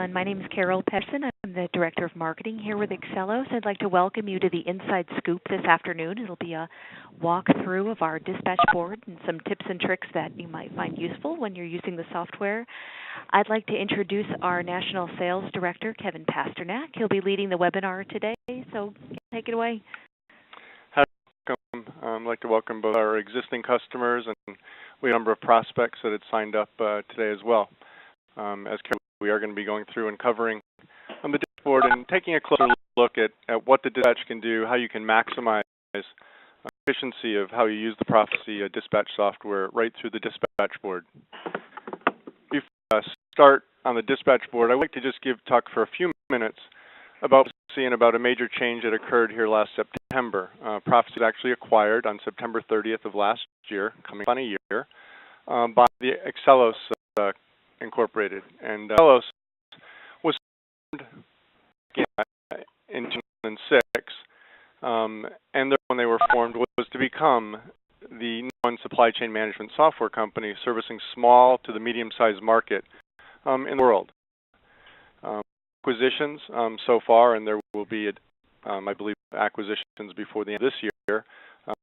everyone. My name is Carol Pedersen. I'm the Director of Marketing here with Excelos. I'd like to welcome you to the Inside Scoop this afternoon. It'll be a walkthrough of our dispatch board and some tips and tricks that you might find useful when you're using the software. I'd like to introduce our National Sales Director, Kevin Pasternak. He'll be leading the webinar today, so take it away. Hi, welcome. I'd like to welcome both our existing customers and we have a number of prospects that had signed up today as well. As we are going to be going through and covering on the dashboard and taking a closer look at what the dispatch can do, how you can maximize efficiency of how you use the Prophesy dispatch software right through the dispatch board. Before we start on the dispatch board, I'd like to just talk for a few minutes about Prophesy and about a major change that occurred here last September. Prophesy was actually acquired on September 30th of last year, coming on a year, by the Excelos Incorporated. And Excelos was formed in 2006, and when they were formed was to become the #1 supply chain management software company servicing small to the medium-sized market in the world. Acquisitions so far, and there will be, I believe, acquisitions before the end of this year.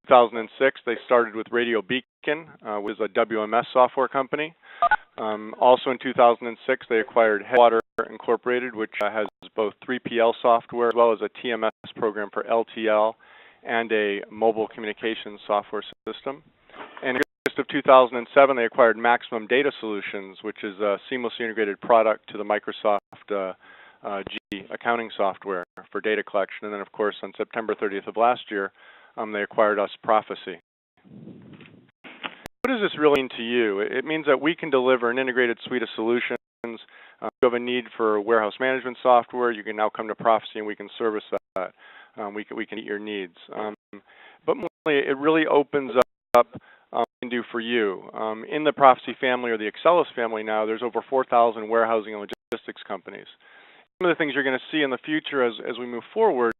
2006, they started with Radio Beacon, which is a WMS software company. Also in 2006, they acquired Headwater Incorporated, which has both 3PL software as well as a TMS program for LTL and a mobile communications software system. And in August of 2007, they acquired Maximum Data Solutions, which is a seamlessly integrated product to the Microsoft G accounting software for data collection. And then, of course, on September 30th of last year, they acquired us, Prophesy. What does this really mean to you? It means that we can deliver an integrated suite of solutions. If you have a need for warehouse management software, you can now come to Prophesy and we can service that. We can meet your needs. But mostly, it really opens up what we can do for you. In the Prophesy family or the Excelos family now, there's over 4,000 warehousing and logistics companies. Some of the things you're going to see in the future as we move forward,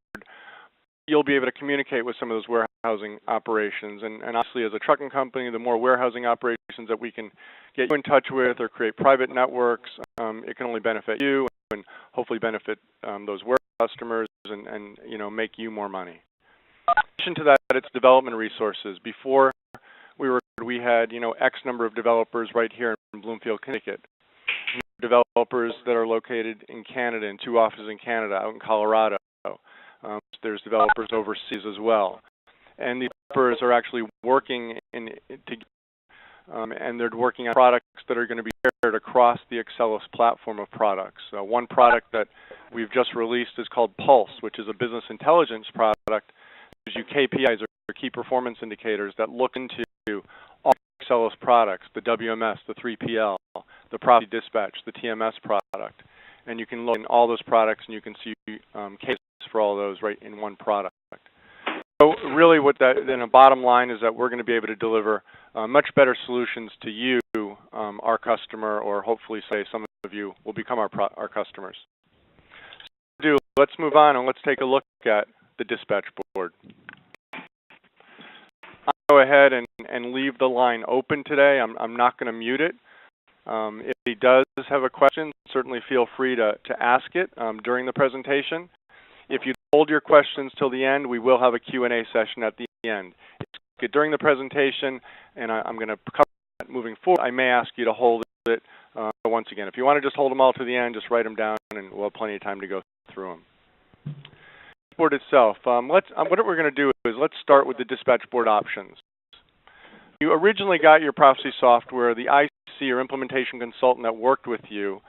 you'll be able to communicate with some of those warehousing operations. And obviously, as a trucking company, the more warehousing operations that we can get you in touch with or create private networks, it can only benefit you and hopefully benefit those warehouse customers and make you more money. In addition to that, it's development resources. Before we had X number of developers right here in Bloomfield, Connecticut. Developers that are located in Canada, in 2 offices in Canada, out in Colorado. There's developers overseas as well. And these developers are actually working together, and they're working on products that are going to be shared across the Excelos platform of products. One product that we've just released is called Pulse, which is a business intelligence product that gives you KPIs or key performance indicators that look into all Excelos products, the WMS, the 3PL, the Prophesy Dispatch, the TMS product. And you can look in all those products and you can see cases for all of those right in one product. So really what then a bottom line is that we're going to be able to deliver much better solutions to you, our customer, or hopefully say some of you will become our customers. So let's move on and let's take a look at the dispatch board. I'll go ahead and leave the line open today. I'm not going to mute it. If he does have a question, certainly feel free to ask it during the presentation. If you hold your questions till the end, we will have a Q&A session at the end. During the presentation, and I'm going to cover that moving forward, I may ask you to hold it once again. If you want to just hold them all to the end, just write them down, and we'll have plenty of time to go through them. Board itself. What we're going to do is let's start with the dispatch board options. You originally got your Prophesy software. The IC or implementation consultant that worked with you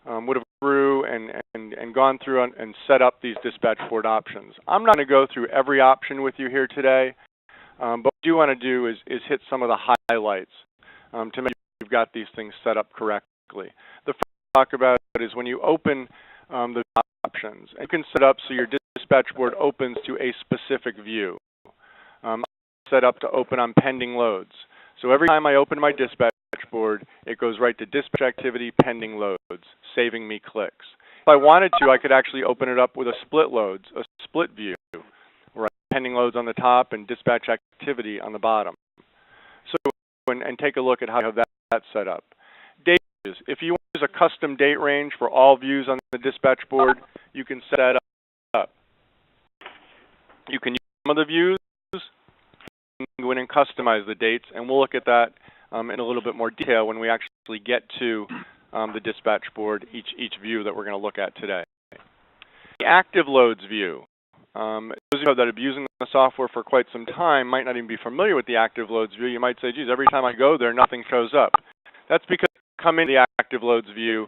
would have through and gone through and set up these dispatch board options. I'm not going to go through every option with you here today, but what I do want to do is hit some of the highlights to make sure you've got these things set up correctly. The first thing I'll talk about is when you open the options, you can set up so your dispatch board opens to a specific view. Set up to open on pending loads. So every time I open my dispatch board, it goes right to dispatch activity pending loads, saving me clicks. If I wanted to, I could actually open it up with a split loads, a split view, where I have pending loads on the top and dispatch activity on the bottom. So and take a look at how that's set up. Data If you want to use a custom date range for all views on the dispatch board, you can set that up. You can use some of the views, you can go in and customize the dates, and we'll look at that in a little bit more detail when we actually get to the dispatch board, each view that we're going to look at today. The active loads view. Those of you that have been using the software for quite some time might not even be familiar with the active loads view. You might say, geez, every time I go there, nothing shows up. That's because you come into the active loads view,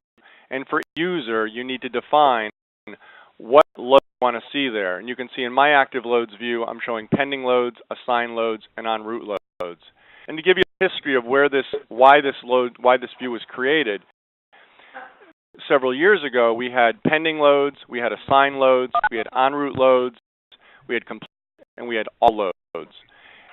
and for each user, you need to define what load you want to see there. And you can see in my active loads view, I'm showing pending loads, assigned loads, and en route loads. And to give you a history of why this view was created, several years ago, we had pending loads, we had assigned loads, we had en route loads, we had complete, and we had all loads.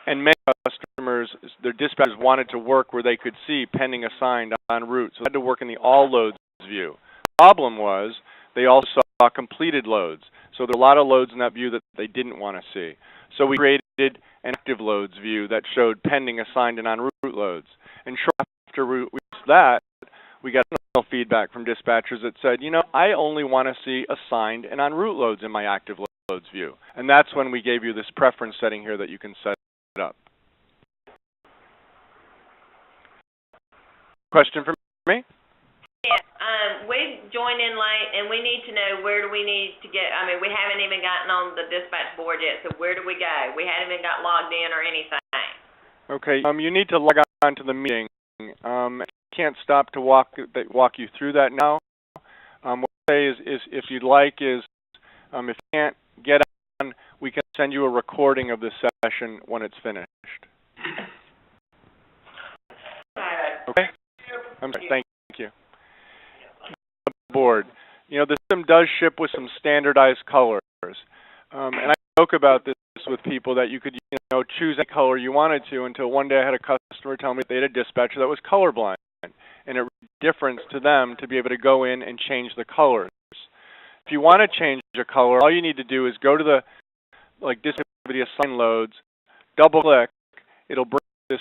And many customers, their dispatchers wanted to work where they could see pending, assigned, en route, so they had to work in the all loads view. The problem was they also saw completed loads. So there were a lot of loads in that view that they didn't want to see. So we created an active loads view that showed pending, assigned, and en route loads. And shortly after we released that, we got feedback from dispatchers that said, you know, I only want to see assigned and en route loads in my active loads view. And that's when we gave you this preference setting here that you can set up. Question for me? Yes, we joined in late, and we need to know where do we need to get. I mean, we haven't even gotten on the dispatch board yet, so where do we go? We haven't even got logged in or anything. Okay, you need to log on to the meeting. Can't stop to walk you through that now. What I say is if you'd like if you can't get on, we can send you a recording of this session when it's finished. Okay? I'm sorry, thank you. Board. You know, the system does ship with some standardized colors. And I joke about this with people that you could, choose any color you wanted to until one day I had a customer tell me they had a dispatcher that was colorblind. And it made a difference to them to be able to go in and change the colors. If you want to change a color, all you need to do is go to the activity assigned loads, double click, it'll bring this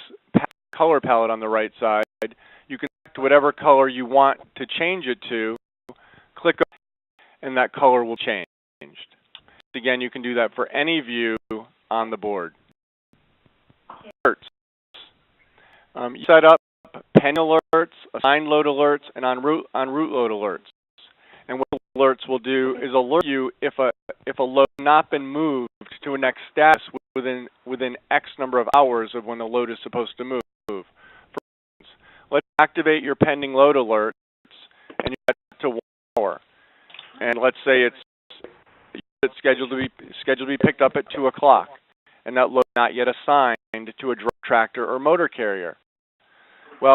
color palette on the right side. You can select whatever color you want to change it to, click OK, and that color will change. Again, you can do that for any view on the board. Alerts. You set up pending alerts, assigned load alerts, and en route load alerts. And what alerts will do is alert you if a load has not been moved to a next status within X number of hours of when the load is supposed to move. For instance, let's activate your pending load alerts, and you set it to 1 hour. And let's say it's scheduled to be picked up at 2 o'clock, and that load is not yet assigned to a drop tractor or motor carrier. Well,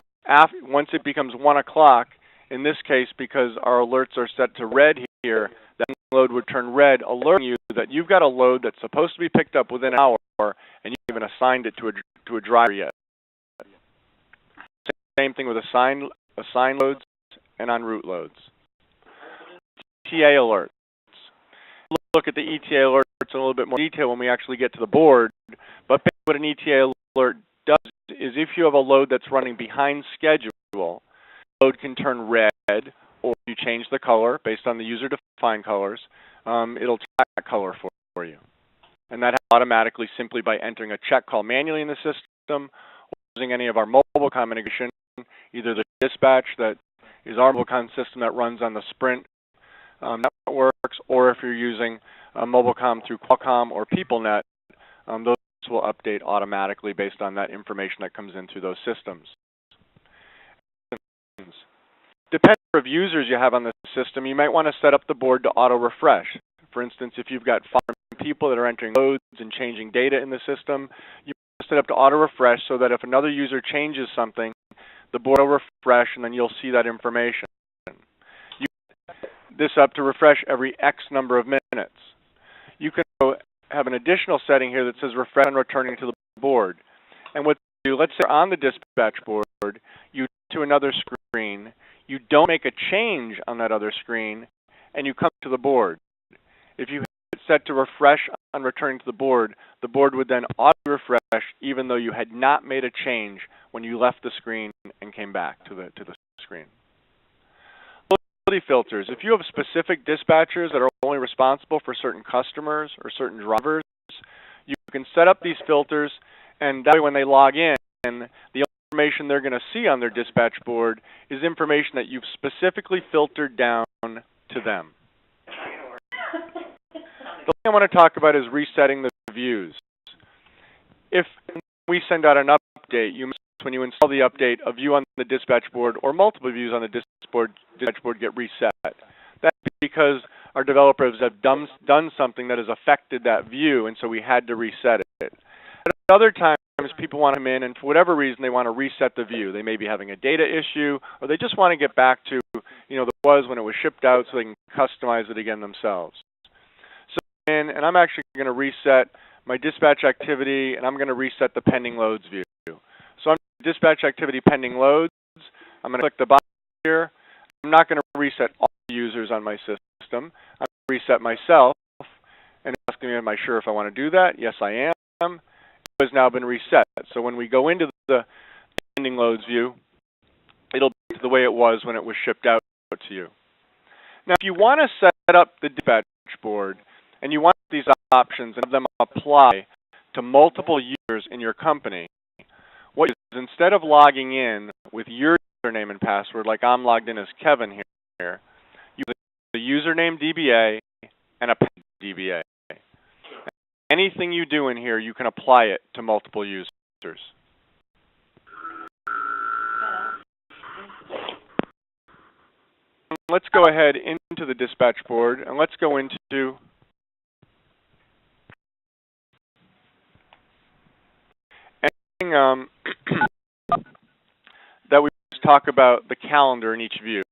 once it becomes 1 o'clock, in this case, because our alerts are set to red here, that load would turn red, alerting you that you've got a load that's supposed to be picked up within an hour, and you haven't assigned it to a driver yet. Same thing with assigned loads and en route loads. ETA alerts. We'll look at the ETA alerts in a little bit more detail when we actually get to the board, but what an ETA alert does is if you have a load that's running behind schedule, the load can turn red, or if you change the color based on the user-defined colors, it'll track that color for you. And that happens automatically simply by entering a check call manually in the system, or using any of our mobile communication, either the dispatch that is our mobile comm system that runs on the Sprint networks, or if you're using mobile comm through Qualcomm or PeopleNet, those will update automatically based on that information that comes in through those systems. Depending on the number of users you have on the system, you might want to set up the board to auto-refresh. For instance, if you've got 5 people that are entering loads and changing data in the system, you want to set up to auto-refresh so that if another user changes something, the board will refresh and then you'll see that information. You can set this up to refresh every X number of minutes. You can have an additional setting here that says refresh on returning to the board. And what you do, let's say on the dispatch board, you go to another screen, you don't make a change on that other screen, and you come to the board. If you have it set to refresh on returning to the board would then auto-refresh even though you had not made a change when you left the screen and came back to the screen. filters. If you have specific dispatchers that are only responsible for certain customers or certain drivers, you can set up these filters, and that way when they log in, the information they're going to see on their dispatch board is information that you've specifically filtered down to them. The thing I want to talk about is resetting the views. If we send out an update, you must, when you install the update, a view on the dispatch board or multiple views on the dispatch board get reset. That's because our developers have done something that has affected that view, and so we had to reset it. At other times, people want to come in, and for whatever reason, they want to reset the view. They may be having a data issue, or they just want to get back to, the way it was when it was shipped out so they can customize it again themselves. So, and I'm actually going to reset my dispatch activity, and I'm going to reset the pending loads view. So I'm dispatch activity pending loads. I'm going to click the button here. I'm not going to reset all the users on my system. I'm going to reset myself, and it's asking me, am I sure if I want to do that? Yes, I am. It has now been reset. So when we go into the pending loads view, it'll be the way it was when it was shipped out to you. Now, if you want to set up the dispatch board, and you want these options and have them apply to multiple users in your company, what you do is instead of logging in with your username and password, like I'm logged in as Kevin here, you use the username DBA and a password DBA. Anything you do in here, you can apply it to multiple users. Let's go ahead into the dispatch board, and let's go into that we talk about the calendar in each view.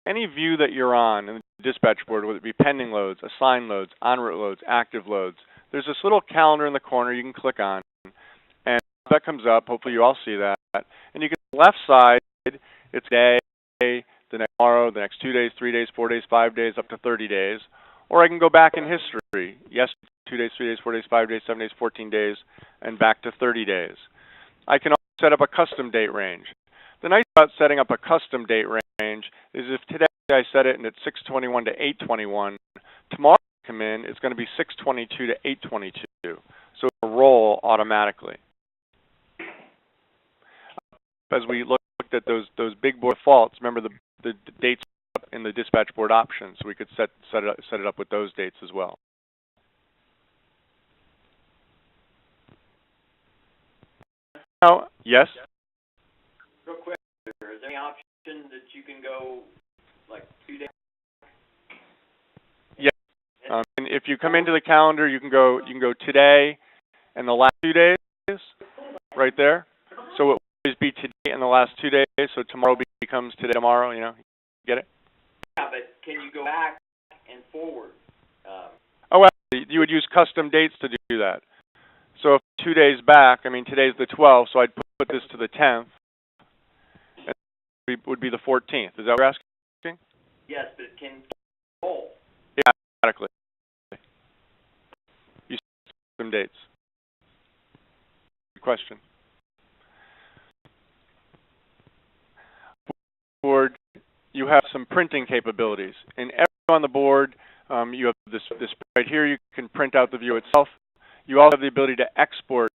Any view that you're on in the dispatch board, whether it be pending loads, assigned loads, en route loads, active loads, there's this little calendar in the corner you can click on, and that comes up. Hopefully you all see that. And you can, on the left side, it's day, the next tomorrow, the next 2 days, 3 days, 4 days, 5 days, up to 30 days. Or I can go back in history. Yes, 2 days, 3 days, 4 days, 5 days, 7 days, 14 days, and back to 30 days. I can also set up a custom date range. The nice about setting up a custom date range is if today I set it and it's 6/21 to 8/21, tomorrow I come in, it's going to be 6/22 to 8/22. So it'll roll automatically. As we looked at those big board defaults, remember the dates in the dispatch board options, so we could set it up with those dates as well. Now, yes? Real quick, is there any option that you can go like 2 days? Yes. And if you come into the calendar, you can go today and the last 2 days, right there. So it will always be today and the last 2 days. So tomorrow becomes today, tomorrow. Get it? Yeah, but can you go back and forward? Oh, well, you would use custom dates to do that. So if 2 days back, today's the 12th, so I'd put this to the 10th. And it would be the 14th. Is that what you're asking? Yes, but it can roll. Yeah, automatically. You set custom dates. Good question. Board, you have some printing capabilities. And every on the board, you have this right here. You can print out the view itself. You also have the ability to export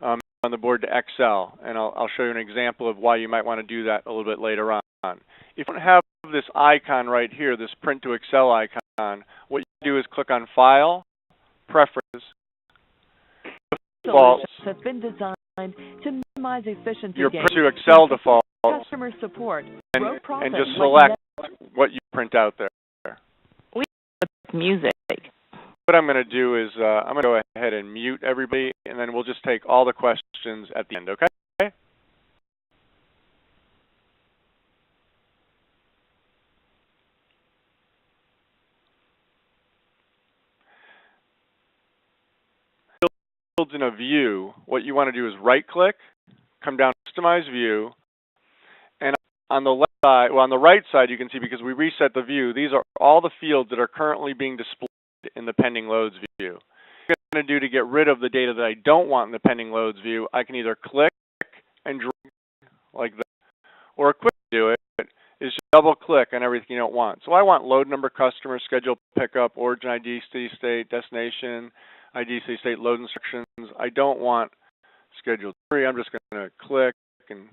on the board to Excel, and I'll show you an example of why you might want to do that a little bit later on. If you don't have this icon right here, this print to Excel icon, what you do is click on File, Preferences, Defaults. Has been designed to minimize efficiency Your gains, print to Excel defaults, customer support, and just select what you print out there. Music. What I'm going to do is I'm going to go ahead and mute everybody, and then we'll just take all the questions at the end, okay? In a view, what you want to do is right-click, come down to Customize View, and on the left side, on the right side, you can see because we reset the view, these are all the fields that are currently being displayed in the pending loads view. What I'm going to do to get rid of the data that I don't want in the pending loads view, I can either click and drag like that, or quick do it is just double click on everything you don't want. So I want load number, customer, schedule pickup, origin ID, city state, destination ID, city state, load instructions. I don't want schedule 3. I'm just going to click and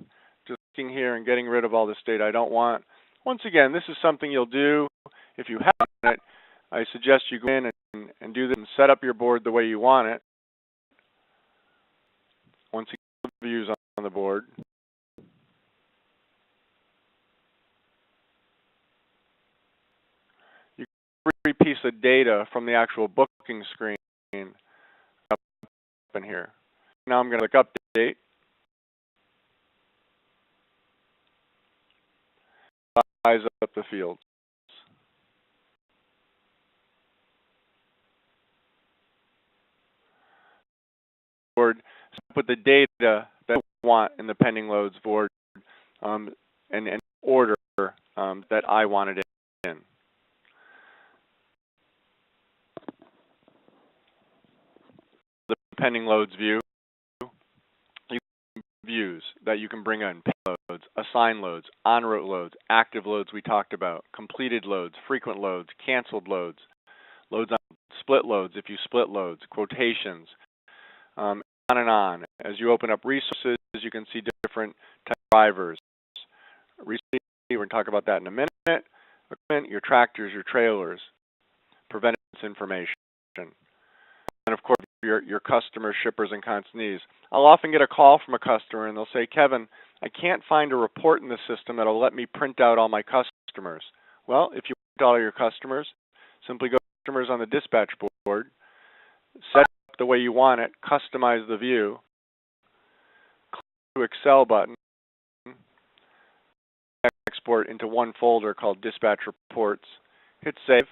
just clicking here and getting rid of all this data I don't want. Once again, this is something you'll do if you haven't. I suggest you go in and do this and set up your board the way you want it. Once you get the views on the board. You can every piece of data from the actual booking screen up in here. Now I'm going to click update. Size up the fields. Board, put the data that I want in the pending loads board and order that I wanted it in. The pending loads view, you can views that you can bring in: pay loads, assign loads, en route loads, active loads we talked about, completed loads, frequent loads, canceled loads, loads on split loads if you split loads, quotations. On and on. As you open up resources, you can see different type of drivers. Recently, we're going to talk about that in a minute. Equipment, your tractors, your trailers, preventative information, and of course your customers, shippers, and consignees. I'll often get a call from a customer and they'll say, Kevin, I can't find a report in the system that'll let me print out all my customers. Well, if you want all your customers, simply go to customers on the dispatch board, set the way you want it, customize the view, click the Excel button, export into one folder called Dispatch Reports, hit Save,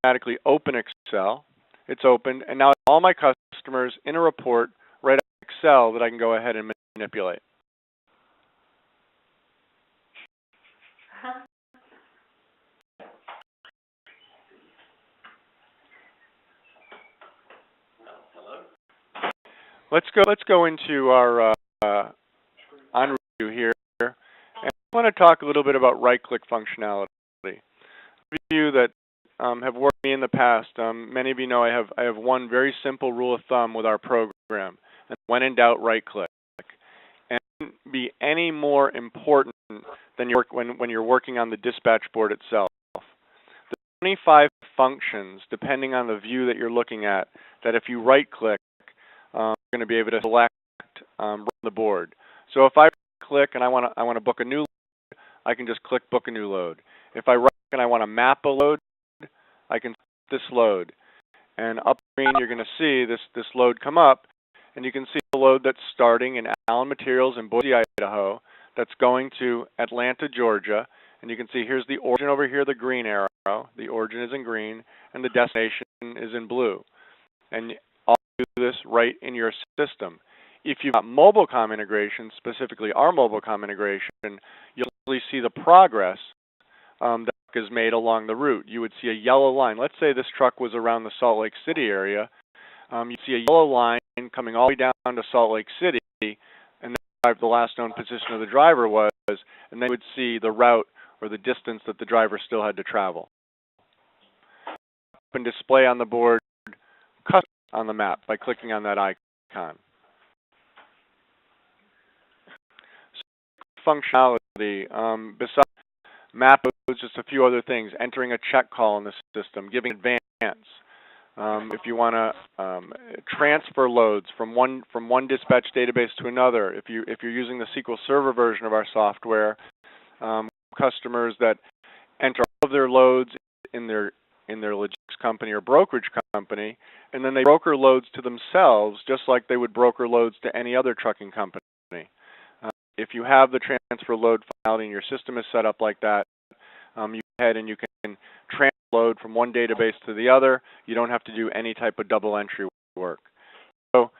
automatically open Excel. It's opened, and now all my customers in a report right out of Excel that I can go ahead and manipulate. Let's go into our on review here, and I want to talk a little bit about right-click functionality. Those of you that have worked with me in the past, many of you know I have one very simple rule of thumb with our program, and when in doubt, right-click. And it wouldn't be any more important than when you're working on the dispatch board itself. The 25 functions, depending on the view that you're looking at, that if you right-click, you're going to be able to select from the board. So if I click and I want to book a new load, I can just click Book a New Load. If I right click and I want to map a load, I can this load. And up screen, you're going to see this load come up, and you can see the load that's starting in Allen Materials in Boise, Idaho, that's going to Atlanta, Georgia. And you can see here's the origin over here, the green arrow. The origin is in green, and the destination is in blue. And I'll do this right in your system. If you've got MobileCom integration, specifically our MobileCom integration, you'll really see the progress that is made along the route. You would see a yellow line. Let's say this truck was around the Salt Lake City area. You'd see a yellow line coming all the way down to Salt Lake City, and then the last known position of the driver was, and then you would see the route or the distance that the driver still had to travel. And display on the board custom on the map by clicking on that icon. Functionality, besides map, just a few other things. Entering a check call in the system, giving advance. If you want to transfer loads from one dispatch database to another, if you're using the SQL Server version of our software, customers that enter all of their loads in their logistics company or brokerage company, and then they broker loads to themselves, just like they would broker loads to any other trucking company. If you have the transfer load functionality and your system is set up like that, you go ahead and you can transfer load from one database to the other. You don't have to do any type of double entry work. So,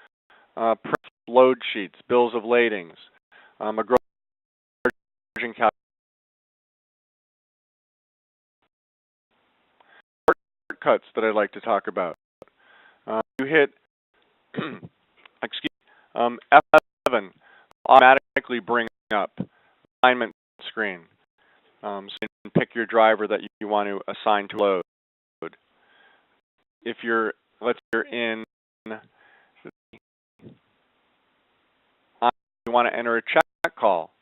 print load sheets, bills of ladings, a gross margin calculation. Shortcuts that I'd like to talk about. You hit F11, automatically bring up alignment screen. So you can pick your driver that you want to assign to a load. If you're, let's say you're in, you want to enter a check call.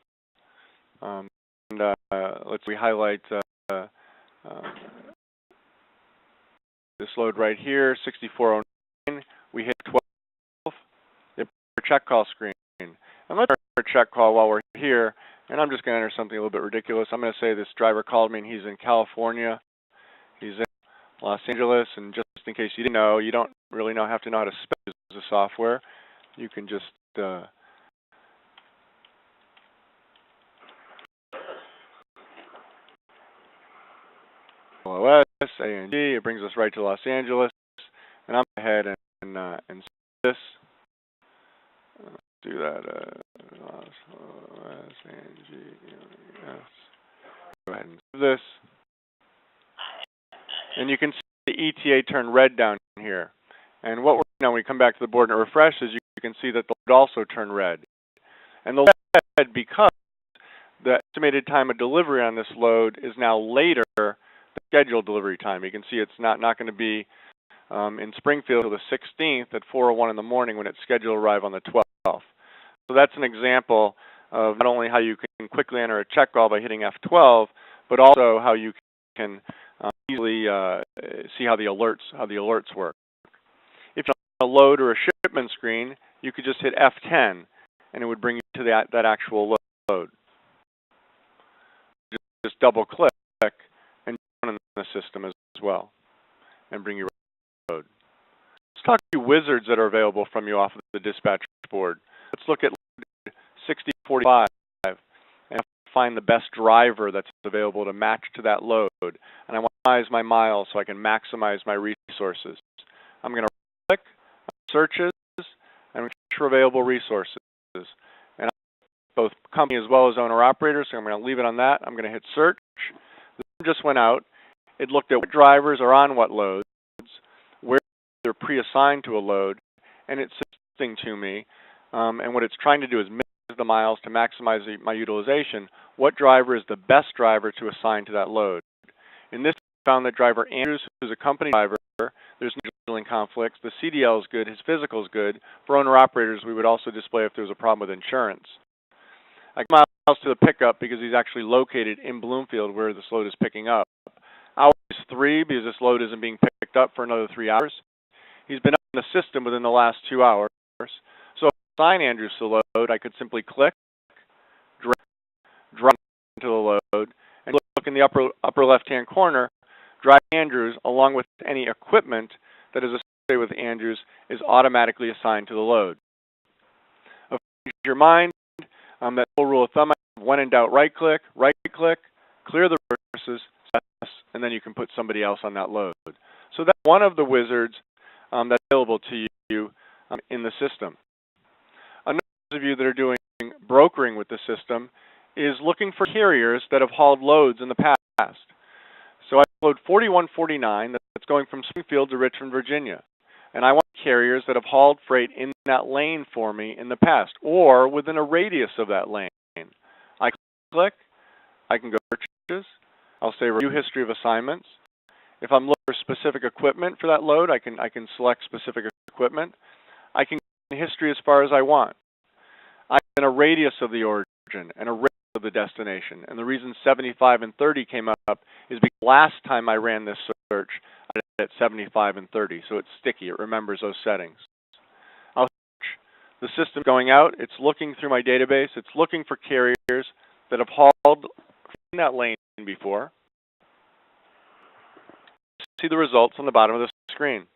Let's see, we highlight this load right here, 6409. We hit 12. Check call screen. And let's enter a check call while we're here. And I'm just going to enter something a little bit ridiculous. I'm going to say this driver called me and he's in California. He's in Los Angeles. And just in case you didn't know, you don't really have to know how to spell the software. You can just LOS, ANG. It brings us right to Los Angeles. And I'm going to go ahead and this. Do that. Go ahead and do this. And you can see the ETA turn red down here. And what we're now, when we come back to the board and it refreshes, you can see that the load also turned red. And the red because the estimated time of delivery on this load is now later than the scheduled delivery time. You can see it's not going to be in Springfield until the 16th at 4:01 in the morning when it's scheduled to arrive on the 12th. So that's an example of not only how you can quickly enter a check call by hitting F12, but also how you can easily see how the alerts work. If you have a load or a shipment screen, you could just hit F10, and it would bring you to that actual load. Just double click and run in the system as well, and bring you right to the load. Let's talk to wizards that are available from you off of the dispatch board. Let's look at 6045 and find the best driver that's available to match to that load. And I want to optimize my miles so I can maximize my resources. I'm going to click searches and search for available resources. And both company as well as owner operators, so I'm going to leave it on that. I'm going to hit search. The system just went out. It looked at what drivers are on what loads, where they're pre-assigned to a load, and it's suggesting to me, and what it's trying to do is minimize the miles to maximize my utilization. What driver is the best driver to assign to that load? In this, I found that driver Andrews, who's a company driver, there's no scheduling conflicts. The CDL is good. His physical is good. For owner-operators, we would also display if there was a problem with insurance. I come miles to the pickup because he's actually located in Bloomfield where this load is picking up. Hour is 3 because this load isn't being picked up for another 3 hours. He's been up in the system within the last 2 hours. So if I assign Andrews to the load, I could simply click, drag into the load, and look in the upper left-hand corner, drive Andrews along with any equipment that is associated with Andrews is automatically assigned to the load. If you change your mind, that whole rule of thumb, when in doubt, right-click, clear the resources, and then you can put somebody else on that load. So that's one of the wizards that's available to you in the system. Another of you that are doing brokering with the system is looking for carriers that have hauled loads in the past. So I load 4149 that's going from Springfield to Richmond, Virginia. And I want carriers that have hauled freight in that lane for me in the past or within a radius of that lane. I click, I can go to purchases, I'll say review history of assignments. If I'm looking for specific equipment for that load, I can select specific equipment. I can go in history as far as I want. I'm in a radius of the origin and a radius of the destination. And the reason 75 and 30 came up is because last time I ran this search, I did it at 75 and 30, so it's sticky. It remembers those settings. I'll search. The system going out, it's looking through my database. It's looking for carriers that have hauled in that lane before. See the results on the bottom of the screen.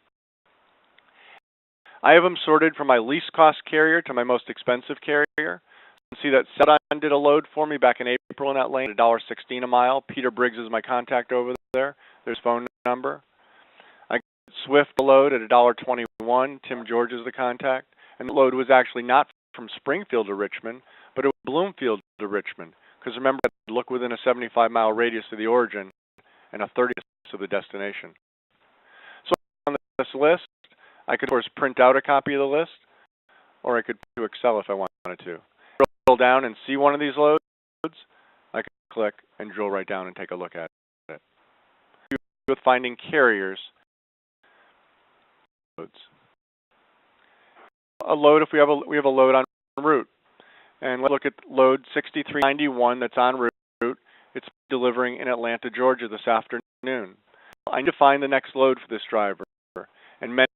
I have them sorted from my least cost carrier to my most expensive carrier. You can see that Sedon did a load for me back in April in that lane at $1.16 a mile. Peter Briggs is my contact over there. There's phone number. I got Swift load at $1.21. Tim George is the contact. And the load was actually not from Springfield to Richmond, but it was Bloomfield to Richmond. Because remember, I look within a 75-mile radius of the origin and a 30 of the destination. So on this list, I could, of course, print out a copy of the list, or I could put it to Excel if I wanted to. Scroll down and see one of these loads. I could click and drill right down and take a look at it. With finding carriers, loads. A load, if we have a load on route, and let's look at load 6391 that's en route. It's delivering in Atlanta, Georgia this afternoon. I need to find the next load for this driver, and make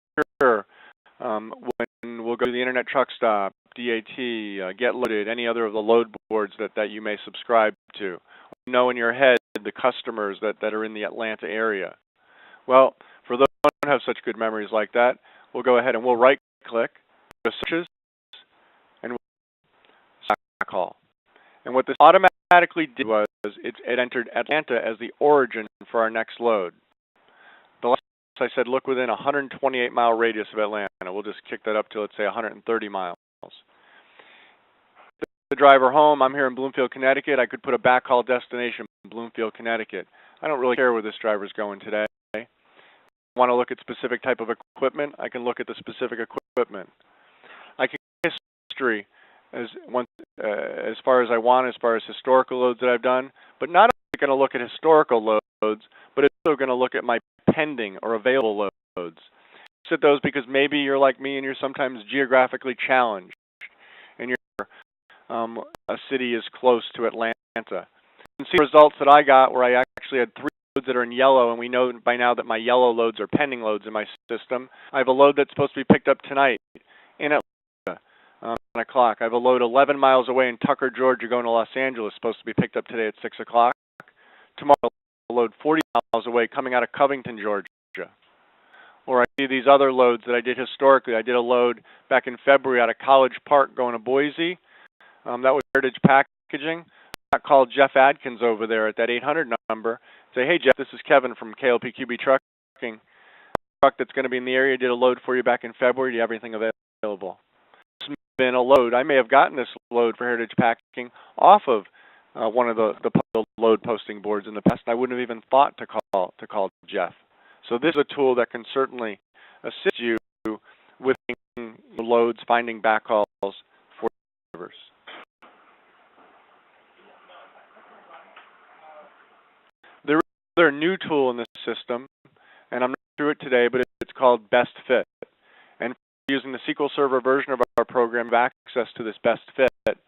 sure when we'll go to the Internet Truck Stop, DAT, Get Loaded, any other of the load boards that you may subscribe to. You know in your head the customers that are in the Atlanta area. Well, for those who don't have such good memories like that, we'll go ahead and we'll right-click, go to searches, and we'll call. And what this automatically did was it entered Atlanta as the origin for our next load. The last I said, look within a 128-mile radius of Atlanta. We'll just kick that up to, let's say, 130 miles. The driver home, I'm here in Bloomfield, Connecticut. I could put a backhaul destination in Bloomfield, Connecticut. I don't really care where this driver's going today. If I want to look at specific type of equipment, I can look at the specific equipment. I can get history as far as I want, as far as historical loads that I've done, but not only going to look at historical loads, but it's also going to look at my pending or available loads. At those because maybe you're like me and you're sometimes geographically challenged, and a city is close to Atlanta. You can see the results that I got where I actually had 3 loads that are in yellow, and we know by now that my yellow loads are pending loads in my system. I have a load that's supposed to be picked up tonight in Atlanta, 9 o'clock. I have a load 11 miles away in Tucker, Georgia, going to Los Angeles, supposed to be picked up today at 6 o'clock. Tomorrow, a load 40 miles away coming out of Covington, Georgia. Or I see these other loads that I did historically. I did a load back in February out of College Park going to Boise. That was Heritage Packaging. I called Jeff Adkins over there at that 800 number. Say, hey, Jeff, this is Kevin from KLPQB Trucking. Truck that's going to be in the area. Did a load for you back in February. Do you have everything available? It's been a load. I may have gotten this load for Heritage Packaging off of one of the load posting boards in the past. I wouldn't have even thought to call Jeff. So this is a tool that can certainly assist you with loads, finding backhauls for drivers. There is another new tool in this system, and I'm not through it today, but it's called Best Fit. And using the SQL Server version of our program, we have access to this Best Fit.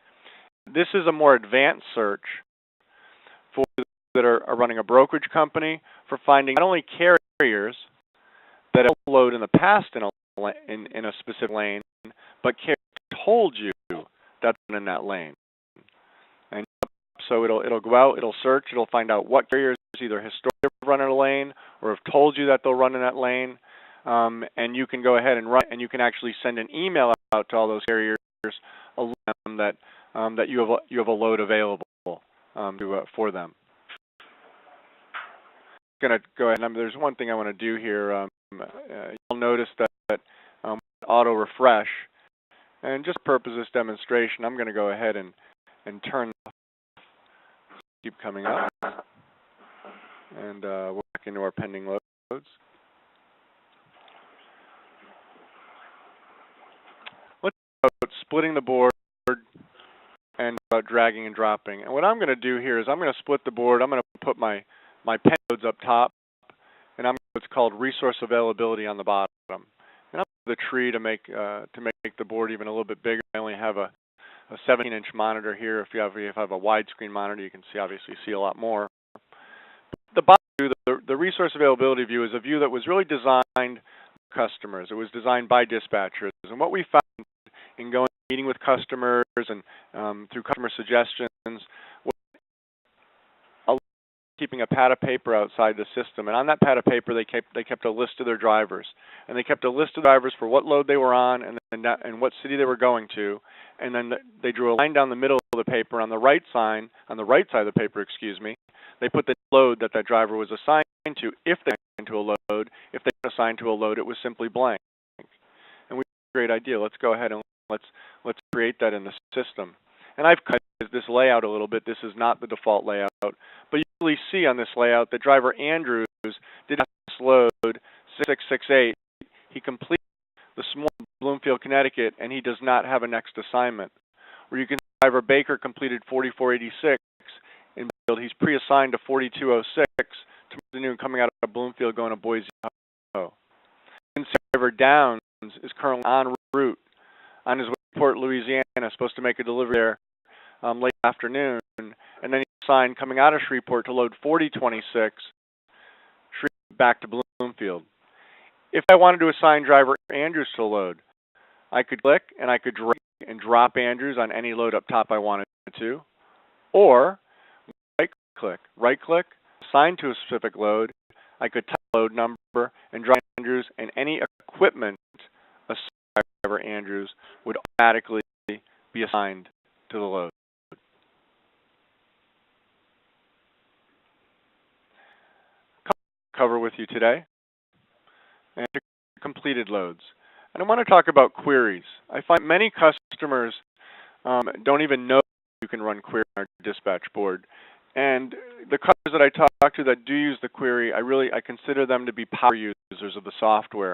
This is a more advanced search for those that are running a brokerage company for finding not only carriers that have load in the past in a specific lane, but carriers told you that's in that lane. And so it'll go out, it'll search, it'll find out what carriers either historically run in a lane or have told you that they'll run in that lane, and you can go ahead and run, and you can actually send an email out to all those carriers, alerting them that you have a load available for them. Going to go ahead, and there's one thing I want to do here. You'll notice that auto refresh, and just for purpose of this demonstration, I'm going to go ahead and turn. Keep coming up, and we'll back into our pending loads. Let's talk about splitting the board and about dragging and dropping. And what I'm going to do here is I'm going to split the board. I'm going to put my pen loads up top, and I'm what's called resource availability on the bottom. And I'm the tree to make the board even a little bit bigger. I only have a 17-inch monitor here. If you have a widescreen monitor, you can obviously see a lot more. The bottom view, the resource availability view, is a view that was really designed for customers. It was designed by dispatchers, and what we found in going meeting with customers and through customer suggestions was keeping a pad of paper outside the system, and on that pad of paper they kept a list of their drivers, and they kept a list of drivers for what load they were on and what city they were going to, and then they drew a line down the middle of the paper on the right side of the paper, they put the load that driver was assigned to. If they were assigned to a load, if they weren't assigned to a load, it was simply blank. And we had a great idea. Let's go ahead and let's create that in the system. And I've cut this layout a little bit. This is not the default layout, but you really see on this layout that driver Andrews did this load 6668. He completed the small Bloomfield, Connecticut, and he does not have a next assignment. Where you can see driver Baker completed 4486 in Bloomfield. Bloomfield, he's pre-assigned to 4206 to afternoon coming out of Bloomfield going to Boise, Idaho. Driver Downs is currently en route on his way to Port Louisiana, supposed to make a delivery there late afternoon, and then he's assigned coming out of Shreveport to load 4026 back to Bloomfield. If I wanted to assign driver Andrews to load, I could click and I could drag and drop Andrews on any load up top I wanted to, or right-click, assign to a specific load. I could type load number and drop Andrews, and any equipment assigned to driver Andrews would automatically be assigned to the load. Cover with you today and completed loads. And I want to talk about queries. I find many customers don't even know you can run query on our dispatch board. And the customers that I talk to that do use the query, I consider them to be power users of the software.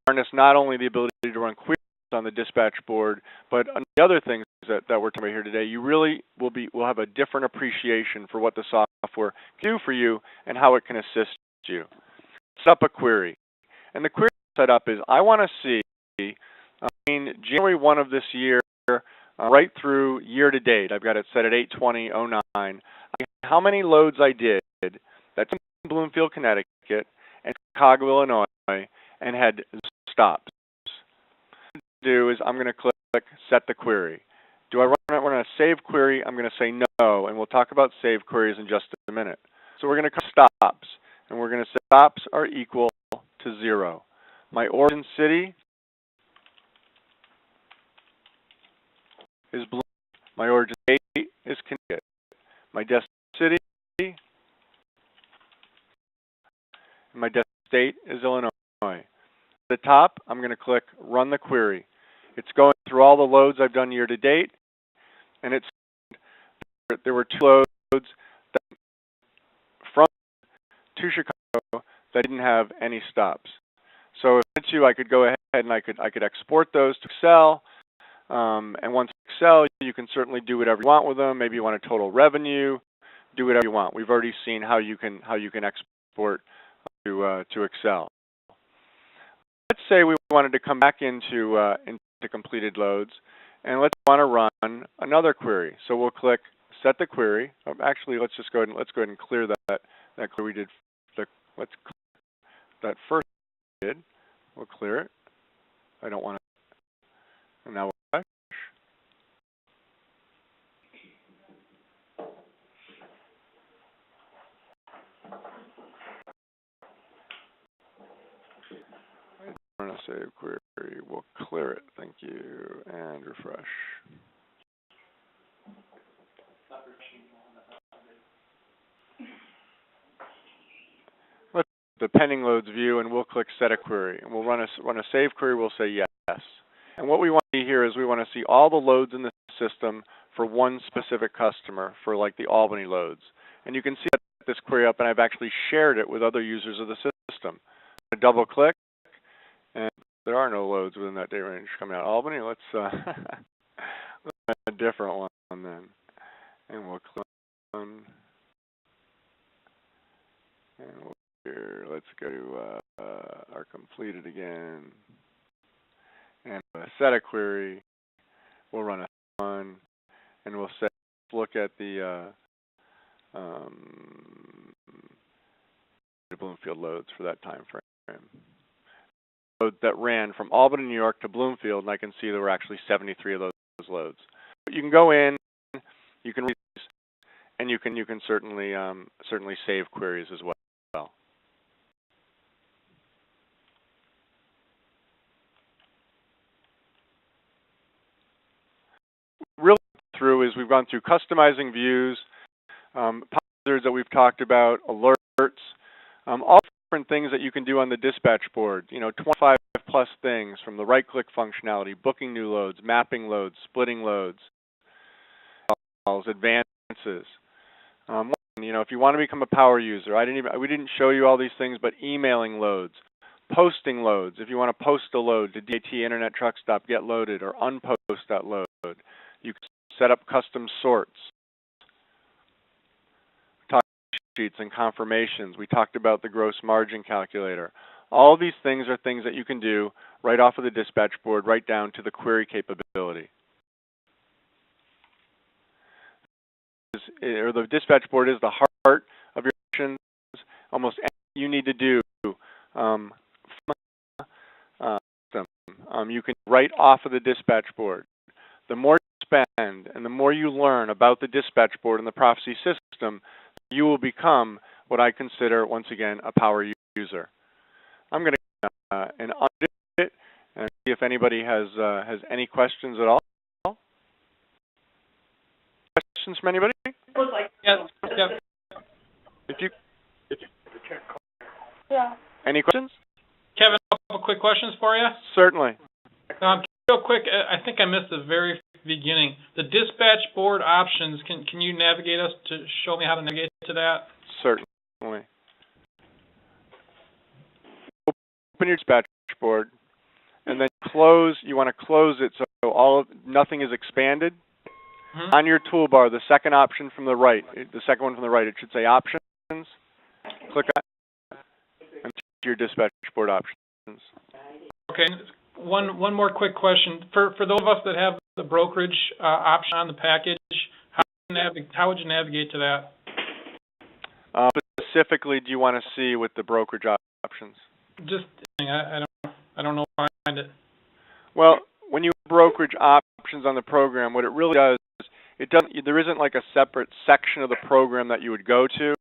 Harness not only the ability to run queries on the dispatch board, but on the other things that we're talking about here today, you really will have a different appreciation for what the software can do for you and how it can assist you. Set up a query. And the query setup is, I want to see, in January 1 of this year, right through year to date, I've got it set at 8/20/09, how many loads I did that's in Bloomfield, Connecticut, and Chicago, Illinois, and had stops. What I'm going to do is I'm going to click Set the Query. Do I want to save query? I'm going to say no, and we'll talk about save queries in just a minute. So we're going to click stops, and we're going to say stops are equal to 0. My origin city is Bloomfield. My origin state is Connecticut. My destination city and my destination state is Illinois. At the top, I'm going to click Run the Query. It's going through all the loads I've done year to date, and there were 2 loads from to Chicago that didn't have any stops. So if I wanted to, I could go ahead and I could export those to Excel. And once Excel, you can certainly do whatever you want with them. Maybe you want a total revenue. Do whatever you want. We've already seen how you can export to Excel. Let's say we wanted to come back into completed loads, and let's want to run another query. So we'll click Set the Query. Actually, let's go ahead and clear that query we did. Let's that first we did. We'll clear it. I don't want to. And now we'll refresh. I want to save query. We'll clear it. Thank you. And refresh. Let's the pending loads view, and we'll click Set a Query. And we'll run a save query. We'll say yes. And what we want to see here is we want to see all the loads in the system for one specific customer, for like the Albany loads. And you can see this query up, and I've actually shared it with other users of the system. I double click, and there are no loads within that date range coming out. Albany, let's run a different one then. And we'll click on, and here, let's go to our completed again. And set a query. We'll run a one, and we'll say, look at the Bloomfield loads for that time frame. Load that ran from Albany, New York to Bloomfield, and I can see there were actually 73 of those loads. But you can go in, you can read these, and you can certainly save queries as well. Really through is we've gone through customizing views, positives that we've talked about, alerts, all different things that you can do on the dispatch board. 25 plus things, from the right-click functionality, booking new loads, mapping loads, splitting loads, advances. If you want to become a power user, we didn't show you all these things, but emailing loads, posting loads. If you want to post a load to DAT Internet Truck Stop, get loaded, or unpost that load. You can set up custom sorts. sheets and confirmations. We talked about the gross margin calculator. All these things are things that you can do right off of the dispatch board, right down to the query capability. The dispatch board is the heart of your actions. Almost anything you need to do you can write off of the dispatch board. The more you spend and the more you learn about the dispatch board and the Prophesy system, you will become what I consider, once again, a power user. I'm going to and audit it and see if anybody has any questions at all. Questions from anybody? Yeah. Yeah. Any questions? Kevin, a couple quick questions for you. Certainly. Real quick, I think I missed the very beginning. The dispatch board options, can you navigate us to show me how to navigate to that? Certainly. Open your dispatch board and then close. You want to close it so nothing is expanded. Mm-hmm. On your toolbar, the second option from the right, the second one from the right, it should say Options. Click on it and to your dispatch board options. Okay. One more quick question. For those of us that have the brokerage option on the package, how would you navigate to that? Specifically, do you want to see with the brokerage options? Just, I don't know how to find it. Well, when you have brokerage options on the program, what it really does is there isn't like a separate section of the program that you would go to.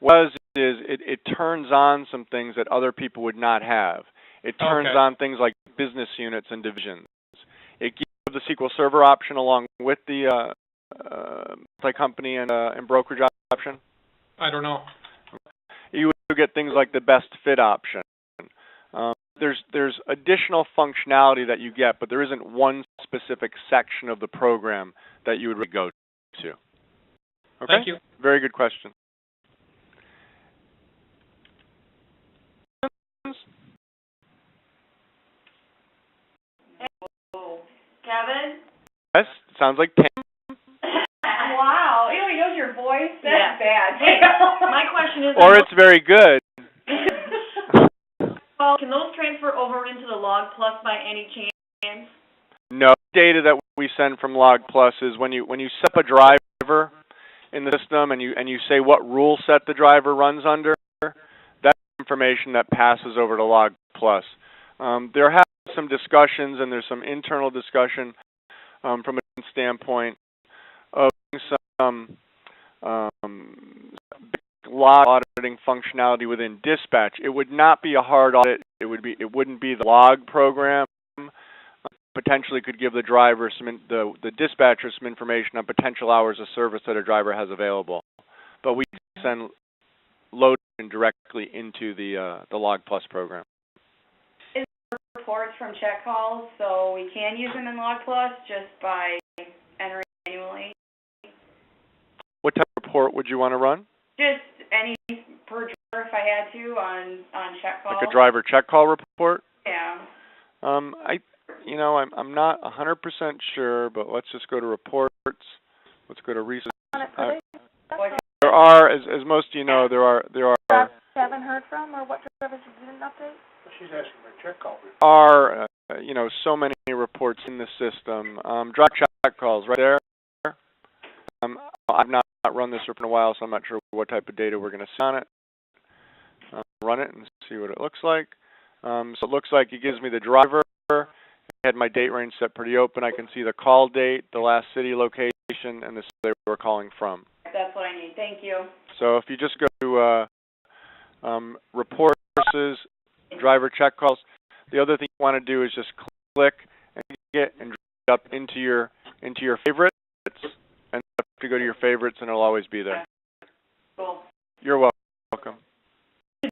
What it does is it turns on some things that other people would not have. It turns on things like business units and divisions. It gives the SQL Server option along with the multi-company and brokerage option. I don't know. You would get things like the best fit option. There's additional functionality that you get, but there isn't one specific section of the program that you would really go to. Okay? Thank you. Very good question. Kevin? Yes, sounds like Pam. Wow, he knows your voice. That's bad. Hey, my question is... Or it's very good. Well, can those transfer over into the Log Plus by any chance? No. Data that we send from Log Plus is when you set up a driver in the system and you say what rule set the driver runs under, that's information that passes over to Log Plus. There have some discussions, and there's some internal discussion from a standpoint of some big log auditing functionality within dispatch. It would not be a hard audit. It wouldn't be the log program. Potentially could give the driver the dispatcher some information on potential hours of service that a driver has available. But we send load directly into the Log Plus program. Reports from check calls, so we can use them in Log Plus just by entering manually. What type of report would you want to run? Just any per driver if I had to on check calls. Like a driver check call report? Yeah. I'm not 100% sure, but let's just go to reports. Let's go to recent. There are, as most of you know, there are. Haven't heard from, or what drivers you didn't update? She's asking for a check call. Are so many reports in the system. Drive check calls right there. I've not run this report in a while, so I'm not sure what type of data we're going to see on it. Run it and see what it looks like. So it looks like it gives me the driver. I had my date range set pretty open. I can see the call date, the last city location, and the city they were calling from. That's what I need. Thank you. So if you just go to report sources, driver check calls, the other thing you want to do is just click and get and drag up into your favorites, and you have to go to your favorites, and it'll always be there. Cool. You're welcome.